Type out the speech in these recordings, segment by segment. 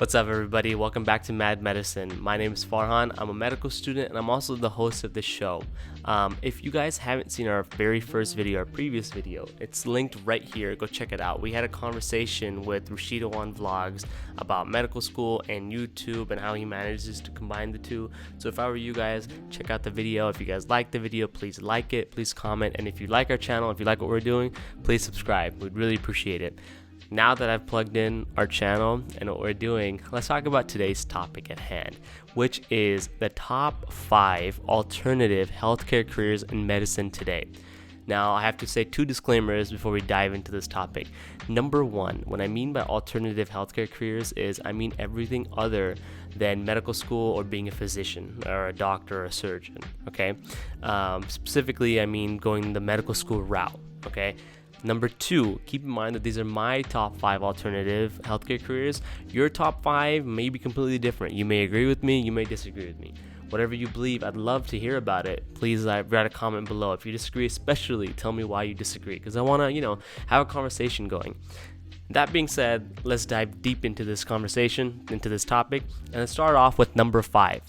What's up, everybody? Welcome back to Mad Medicine. My name is Farhan. I'm a medical student and I'm also the host of this show. If you guys haven't seen our very first video, our previous video, it's linked right here. Go check it out. We had a conversation with Rashido on Vlogs about medical school and YouTube and how he manages to combine the two. So if I were you guys, check out the video. If you guys like the video, please like it, please comment. And if you like our channel, if you like what we're doing, please subscribe. We'd really appreciate it. Now that I've plugged in our channel and what we're doing, let's talk about today's topic at hand, which is the top 5 alternative healthcare careers in medicine today. Now, I have to say 2 disclaimers before we dive into this topic. Number 1, what I mean by alternative healthcare careers is I mean everything other than medical school or being a physician or a doctor or a surgeon, okay? Specifically, I mean going the medical school route, okay? Number 2, keep in mind that these are my top 5 alternative healthcare careers. Your top 5 may be completely different. You may agree with me, you may disagree with me. Whatever you believe, I'd love to hear about it. Please write a comment below. If you disagree, especially tell me why you disagree, because I want to, have a conversation going. That being said, let's dive deep into this conversation, into this topic, and let's start off with number 5.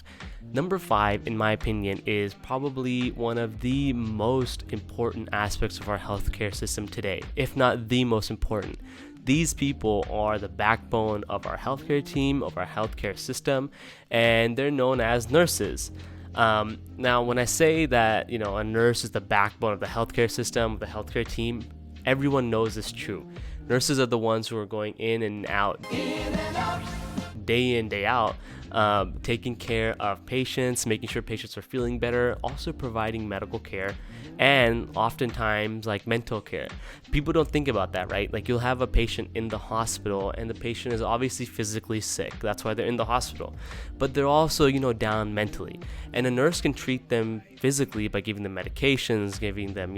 Number 5, in my opinion, is probably one of the most important aspects of our healthcare system today, if not the most important. These people are the backbone of our healthcare team, of our healthcare system, and they're known as nurses. Now, when I say that, a nurse is the backbone of the healthcare system, of the healthcare team, everyone knows this is true. Nurses are the ones who are going in and out, day in, day out, taking care of patients, making sure patients are feeling better, also providing medical care, and oftentimes like mental care. People don't think about that, right? Like you'll have a patient in the hospital and the patient is obviously physically sick. That's why they're in the hospital. But they're also, down mentally. And a nurse can treat them physically by giving them medications, giving them,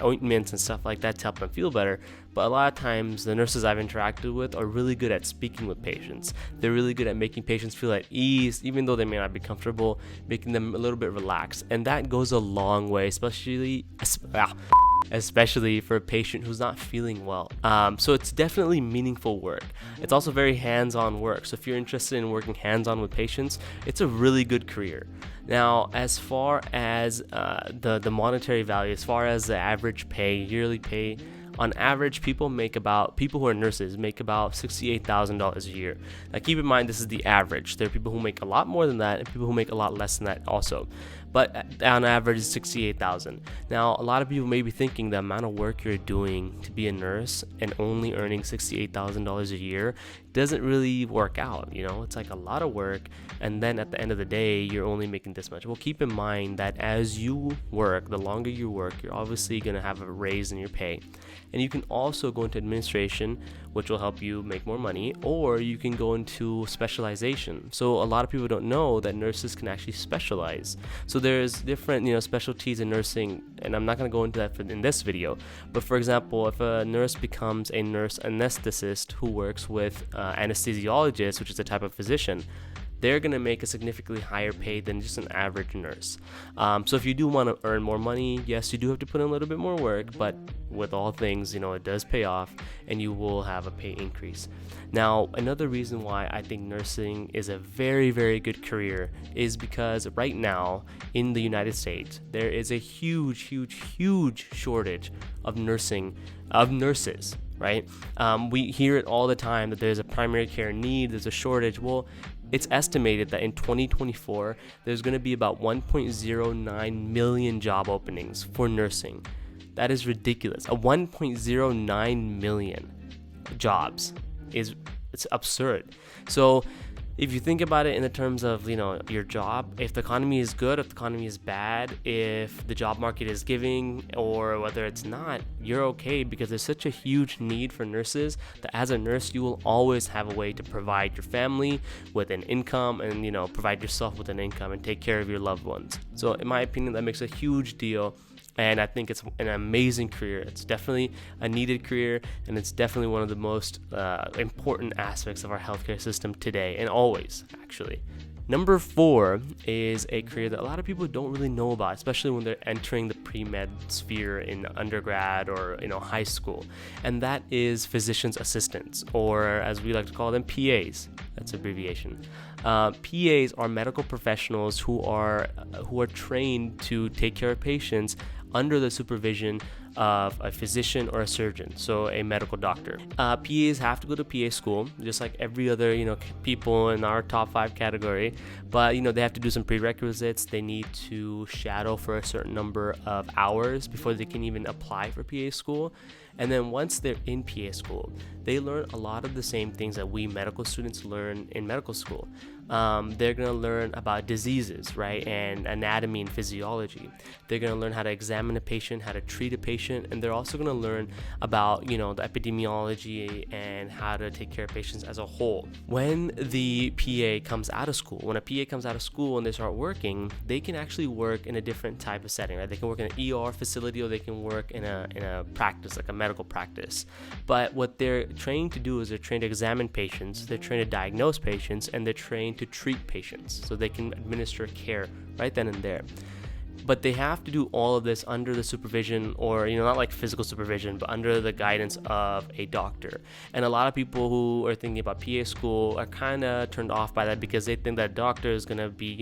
ointments and stuff like that to help them feel better. But a lot of times the nurses I've interacted with are really good at speaking with patients. They're really good at making patients feel at ease, even though they may not be comfortable, making them a little bit relaxed. And that goes a long way, especially for a patient who's not feeling well. So it's definitely meaningful work. It's also very hands-on work. So if you're interested in working hands-on with patients, it's a really good career. Now, as far as the monetary value, as far as the average pay, yearly pay, on average, people who are nurses make about $68,000 a year. Now, keep in mind, this is the average. There are people who make a lot more than that and people who make a lot less than that also. But on average, it's $68,000. Now, a lot of people may be thinking the amount of work you're doing to be a nurse and only earning $68,000 a year doesn't really work out. It's like a lot of work, and then at the end of the day, you're only making this much. Well, keep in mind that as you work, the longer you work, you're obviously going to have a raise in your pay. And you can also go into administration, which will help you make more money, or you can go into specialization. So a lot of people don't know that nurses can actually specialize. So there's different, specialties in nursing, and I'm not going to go into that in this video. But for example, if a nurse becomes a nurse anesthetist who works with anesthesiologist, which is a type of physician, they're going to make a significantly higher pay than just an average nurse. So if you do want to earn more money, yes, you do have to put in a little bit more work, but with all things, it does pay off and you will have a pay increase. Now, another reason why I think nursing is a very, very good career is because right now in the United States, there is a huge shortage of nurses. Right? We hear it all the time that there's a primary care need, there's a shortage. Well, it's estimated that in 2024, there's going to be about 1.09 million job openings for nursing. That is ridiculous. 1.09 million jobs it's absurd. So if you think about it in the terms of, your job, if the economy is good, if the economy is bad, if the job market is giving or whether it's not, you're okay because there's such a huge need for nurses that as a nurse, you will always have a way to provide your family with an income and, provide yourself with an income and take care of your loved ones. So in my opinion, that makes a huge deal. And I think it's an amazing career. It's definitely a needed career, and it's definitely one of the most important aspects of our healthcare system today, and always, actually. Number 4 is a career that a lot of people don't really know about, especially when they're entering the pre-med sphere in undergrad or high school, and that is physician's assistants, or as we like to call them, PAs. That's abbreviation. PAs are medical professionals who are trained to take care of patients under the supervision of a physician or a surgeon, so a medical doctor. PAs have to go to PA school, just like every other people in our top 5 category, but they have to do some prerequisites. They need to shadow for a certain number of hours before they can even apply for PA school. And then once they're in PA school, they learn a lot of the same things that we medical students learn in medical school. They're going to learn about diseases, right, and anatomy and physiology. They're going to learn how to examine a patient, how to treat a patient, and they're also going to learn about, the epidemiology and how to take care of patients as a whole. When the PA comes out of school, when a PA comes out of school and they start working, they can actually work in a different type of setting, right? They can work in an ER facility, or they can work in a practice, like a medical practice. But what they're trained to do is they're trained to examine patients, they're trained to diagnose patients, and they're trained to treat patients, so they can administer care right then and there. But they have to do all of this under the supervision, or not like physical supervision, but under the guidance of a doctor. And a lot of people who are thinking about PA school are kind of turned off by that, because they think that doctor is going to be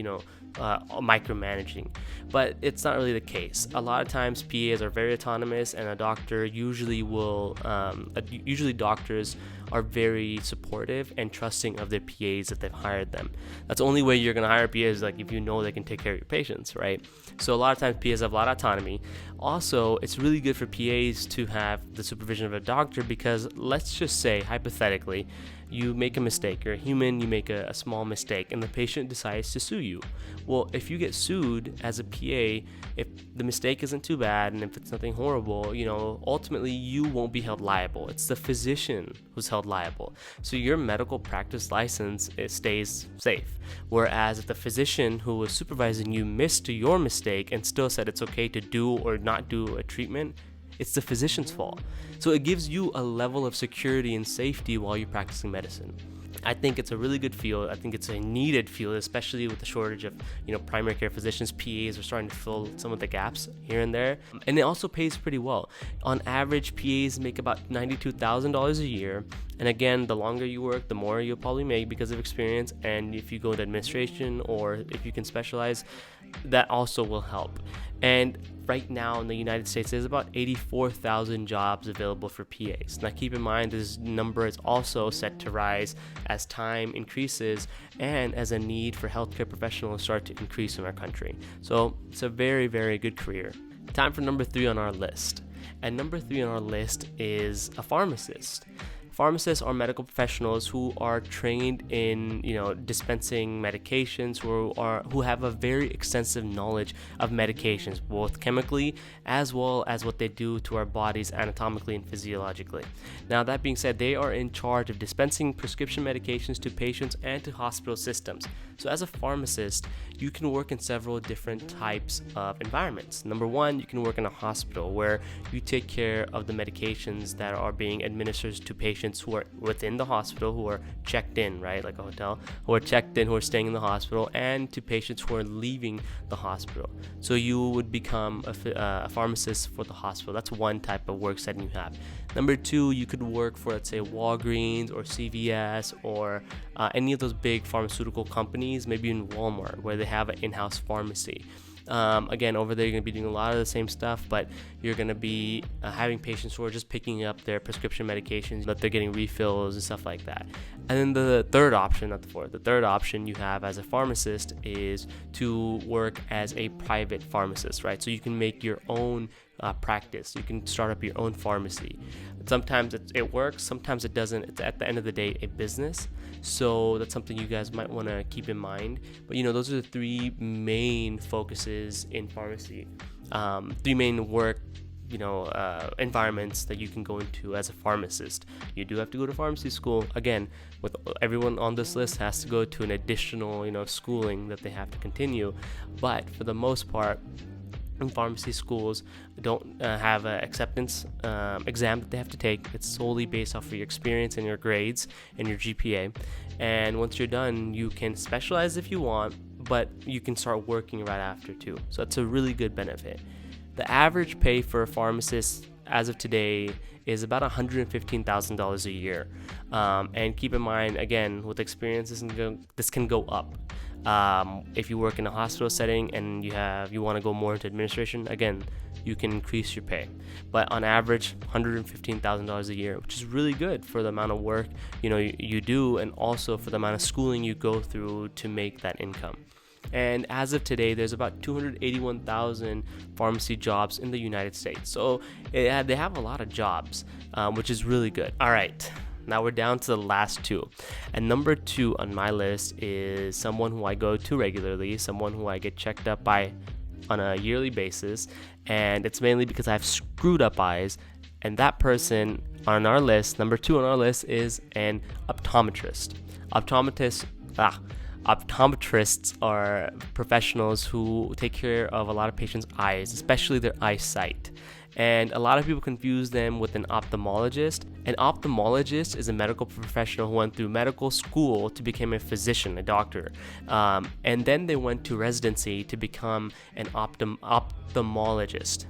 micromanaging, but it's not really the case. A lot of times PAs are very autonomous, and a doctor usually doctors are very supportive and trusting of their PAs that they've hired them. That's the only way you're going to hire PAs, like if you know they can take care of your patients, right? So a lot of times PAs have a lot of autonomy. Also, it's really good for PAs to have the supervision of a doctor, because let's just say, hypothetically, you make a mistake. You're a human, you make a small mistake, and the patient decides to sue you. Well, if you get sued as a PA, if the mistake isn't too bad and if it's nothing horrible, ultimately you won't be held liable. It's the physician who's held liable. So your medical practice license, it stays safe. Whereas if the physician who was supervising you missed your mistake and still said it's okay to do or not do a treatment, it's the physician's fault. So it gives you a level of security and safety while you're practicing medicine. I think it's a really good field. I think it's a needed field, especially with the shortage of, primary care physicians. PAs are starting to fill some of the gaps here and there. And it also pays pretty well. On average, PAs make about $92,000 a year. And again, the longer you work, the more you'll probably make because of experience. And if you go into administration, or if you can specialize, that also will help. And right now in the United States, there's about 84,000 jobs available for PAs. Now keep in mind, this number is also set to rise as time increases and as a need for healthcare professionals start to increase in our country. So it's a very, very good career. Time for number 3 on our list. And number 3 on our list is a pharmacist. Pharmacists are medical professionals who are trained in, dispensing medications, who have a very extensive knowledge of medications, both chemically as well as what they do to our bodies anatomically and physiologically. Now, that being said, they are in charge of dispensing prescription medications to patients and to hospital systems. So as a pharmacist, you can work in several different types of environments. Number 1, you can work in a hospital where you take care of the medications that are being administered to patients who are within the hospital, who are checked in, right, like a hotel, who are checked in, who are staying in the hospital, and to patients who are leaving the hospital. So you would become a pharmacist for the hospital. That's one type of work setting you have. Number 2, you could work for, let's say, Walgreens or CVS or any of those big pharmaceutical companies, maybe in Walmart, where they have an in-house pharmacy. Again, over there, you're going to be doing a lot of the same stuff, but you're going to be having patients who are just picking up their prescription medications, but they're getting refills and stuff like that. And then the third option, not the fourth, the third option you have as a pharmacist is to work as a private pharmacist, right? So you can make your own practice. You can start up your own pharmacy. Sometimes it works, sometimes it doesn't. It's at the end of the day a business. So that's something you guys might want to keep in mind. But those are the 3 main focuses in pharmacy. 3 main work environments that you can go into as a pharmacist. You do have to go to pharmacy school. Again, with everyone on this list has to go to an additional schooling that they have to continue. But for the most part, and pharmacy schools don't have an acceptance exam that they have to take. It's solely based off of your experience and your grades and your GPA. And once you're done, you can specialize if you want, but you can start working right after too. So that's a really good benefit. The average pay for a pharmacist as of today is about $115,000 a year. And keep in mind, again, with experience, this can go up. If you work in a hospital setting and you want to go more into administration, again, you can increase your pay. But on average, $115,000 a year, which is really good for the amount of work you do, and also for the amount of schooling you go through to make that income. And as of today, there's about 281,000 pharmacy jobs in the United States. So they have a lot of jobs, which is really good. All right, now we're down to the last two. And number 2 on my list is someone who I go to regularly, someone who I get checked up by on a yearly basis. And it's mainly because I have screwed up eyes. And that person on our list, number 2 on our list, is an optometrist. Optometrists are professionals who take care of a lot of patients' eyes, especially their eyesight. And a lot of people confuse them with an ophthalmologist. An ophthalmologist is a medical professional who went through medical school to become a physician, a doctor. And then they went to residency to become an ophthalmologist.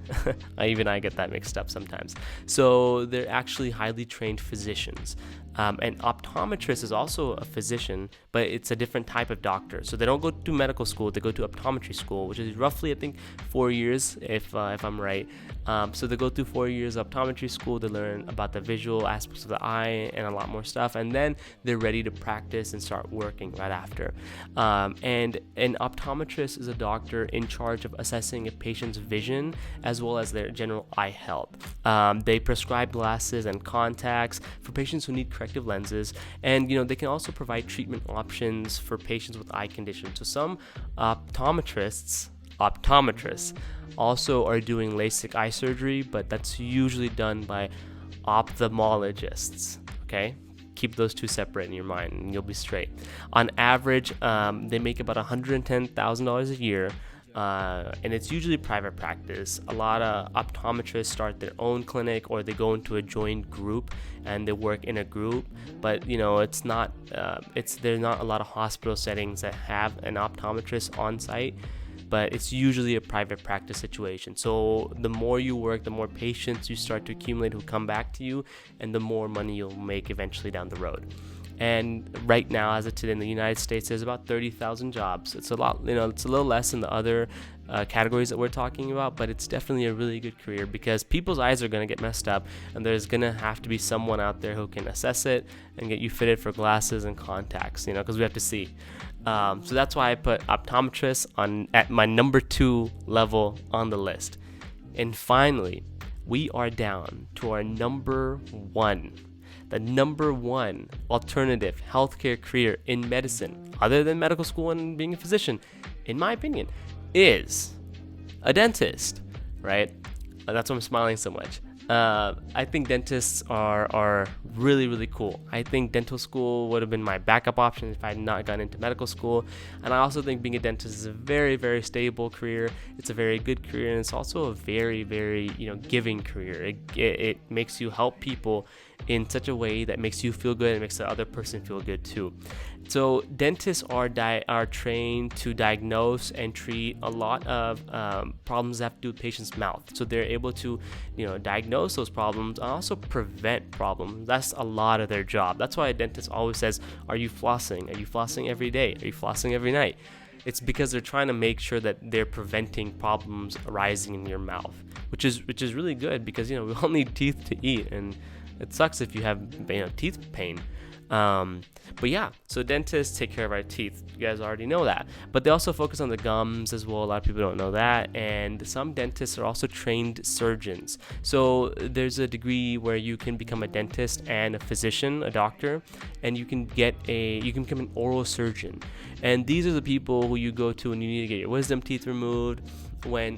I get that mixed up sometimes. So they're actually highly trained physicians. An optometrist is also a physician, but it's a different type of doctor. So they don't go to medical school, they go to optometry school, which is roughly, I think, 4 years, if I'm right. So they go through 4 years of optometry school, they learn about the visual aspects of the eye and a lot more stuff, and then they're ready to practice and start working right after. And an optometrist is a doctor in charge of assessing a patient's vision as well as their general eye health. They prescribe glasses and contacts for patients who need corrective lenses, and they can also provide treatment options for patients with eye conditions. So some optometrists also are doing LASIK eye surgery, but that's usually done by ophthalmologists. Okay, keep those two separate in your mind and you'll be straight. On average, they make about $110,000 a year. And it's usually private practice. A lot of optometrists start their own clinic, or they go into a joint group and they work in a group. But there's not a lot of hospital settings that have an optometrist on site. But it's usually a private practice situation. So the more you work, the more patients you start to accumulate who come back to you, and the more money you'll make eventually down the road. And right now, as of today in the United States, there's about 30,000 jobs. It's a lot, it's a little less than the other categories that we're talking about, but it's definitely a really good career because people's eyes are going to get messed up, and there's going to have to be someone out there who can assess it and get you fitted for glasses and contacts, because we have to see. So that's why I put optometrists at my number 2 level on the list. And finally, we are down to our number 1. The number 1 alternative healthcare career in medicine, other than medical school and being a physician, in my opinion, is a dentist, right? That's why I'm smiling so much. I think dentists are really, really cool. I think dental school would have been my backup option if I had not gone into medical school. And I also think being a dentist is a very, very stable career. It's a very good career, and it's also a very, very, giving career. It makes you help people in such a way that makes you feel good and makes the other person feel good too. So dentists are trained to diagnose and treat a lot of problems that have to do with patients' mouth. So they're able to, diagnose those problems and also prevent problems. That's a lot of their job. That's why a dentist always says, "Are you flossing? Are you flossing every day? Are you flossing every night?" It's because they're trying to make sure that they're preventing problems arising in your mouth, which is really good because we all need teeth to eat, and it sucks if you have teeth pain. But yeah, so dentists take care of our teeth. You guys already know that. But they also focus on the gums as well. A lot of people don't know that. And some dentists are also trained surgeons. So there's a degree where you can become a dentist and a physician, a doctor, and you can become an oral surgeon. And these are the people who you go to when you need to get your wisdom teeth removed, when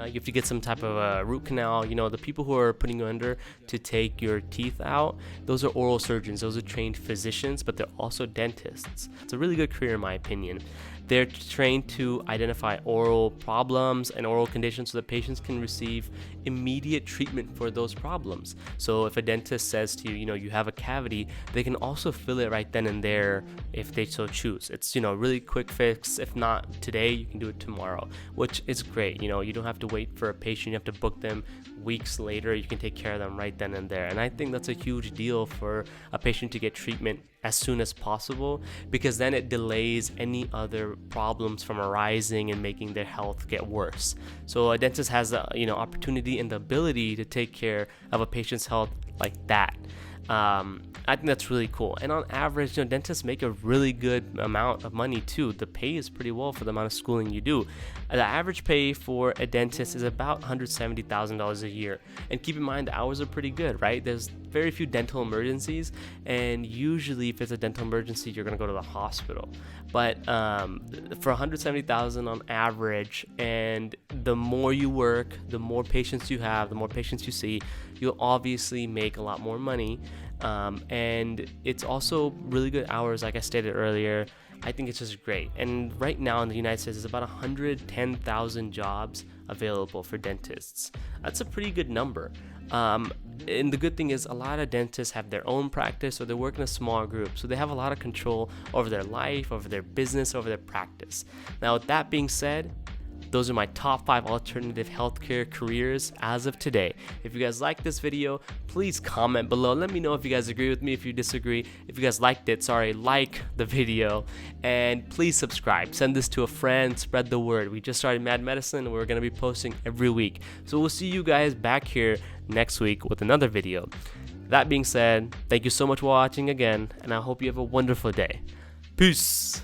you have to get some type of a root canal. The people who are putting you under to take your teeth out, those are oral surgeons. Those are trained physicians, but they're also dentists. It's a really good career in my opinion. They're trained to identify oral problems and oral conditions so that patients can receive immediate treatment for those problems. So if a dentist says to you, you have a cavity, they can also fill it right then and there if they so choose. It's, really quick fix. If not today, you can do it tomorrow, which is great. You don't have to wait for a patient. You have to book them weeks later. You can take care of them right then and there. And I think that's a huge deal for a patient to get treatment as soon as possible, because then it delays any other problems from arising and making their health get worse. So a dentist has the opportunity and the ability to take care of a patient's health like that. I think that's really cool. And on average, dentists make a really good amount of money too. The pay is pretty well for the amount of schooling you do. The average pay for a dentist is about $170,000 a year. And keep in mind, the hours are pretty good, right? There's very few dental emergencies, and usually if it's a dental emergency, you're gonna go to the hospital. But for $170,000 on average, and the more you work, the more patients you have, the more patients you see, you'll obviously make a lot more money. And it's also really good hours, like I stated earlier. I think it's just great. And right now in the United States, there's about 110,000 jobs available for dentists. That's a pretty good number. And the good thing is, a lot of dentists have their own practice, or they work in a small group, so they have a lot of control over their life, over their business, over their practice. Now, with that being said, those are my top 5 alternative healthcare careers as of today. If you guys like this video, please comment below. Let me know if you guys agree with me, if you disagree. If you guys liked it, like the video. And please subscribe. Send this to a friend. Spread the word. We just started Mad Medicine, and we're going to be posting every week. So we'll see you guys back here next week with another video. That being said, thank you so much for watching again, and I hope you have a wonderful day. Peace.